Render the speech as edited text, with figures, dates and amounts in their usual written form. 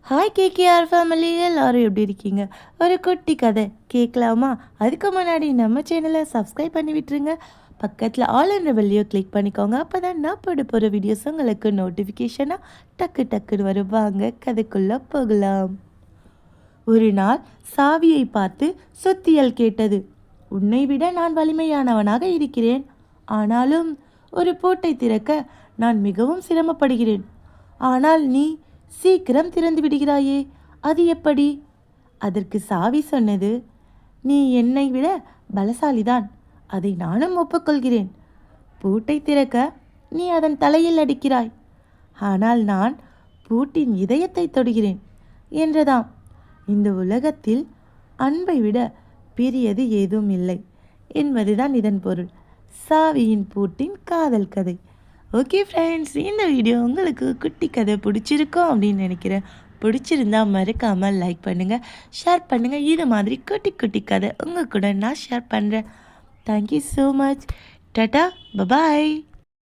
Hi KKR family, எல்லாரும் எப்படி இருக்கீங்க? ஒரு குட்டி கதை கேட்கலாமா? அதுக்கு முன்னாடி நம்ம சேனலை சப்ஸ்கிரைப் பண்ணி விட்டுருங்க. பக்கத்தில் ஆல் என்ற பெல்லையோ கிளிக் பண்ணிக்கோங்க. அப்போ தான் நான் போட போகிற வீடியோஸ் உங்களுக்கு நோட்டிஃபிகேஷனாக டக்குன்னு வருவாங்க. கதைக்குள்ளே போகலாம். ஒரு நாள் சாவியை பார்த்து சுத்தியல் கேட்டது. உன்னை விட நான் வலிமையானவனாக இருக்கிறேன். ஆனாலும் ஒரு பூட்டை திறக்க நான் மிகவும் சிரமப்படுகிறேன். ஆனால் நீ சீக்கிரம் திறந்து விடுகிறாயே, அது எப்படி? அதற்கு சாவி சொன்னது, நீ என்னை விட பலசாலிதான், அதை நானும் ஒப்புக்கொள்கிறேன். பூட்டை திறக்க நீ அதன் தலையில் அடிக்கிறாய், ஆனால் நான் பூட்டின் இதயத்தை தொடுகிறேன் என்றதாம். இந்த உலகத்தில் அன்பை விட பெரியது ஏதும் இல்லை என்பதுதான் இதன் பொருள். சாவியின் பூட்டின் காதல் கதை. ஓகே ஃப்ரெண்ட்ஸ், இந்த வீடியோ உங்களுக்கு குட்டி கதை பிடிச்சிருக்கும் அப்படின்னு நினைக்கிறேன். பிடிச்சிருந்தா மறக்காமல் லைக் பண்ணுங்கள், ஷேர் பண்ணுங்கள். இது மாதிரி குட்டி குட்டி கதை உங்கள் கூட நான் ஷேர் பண்ணுறேன். Thank you so much. Tata, bye bye.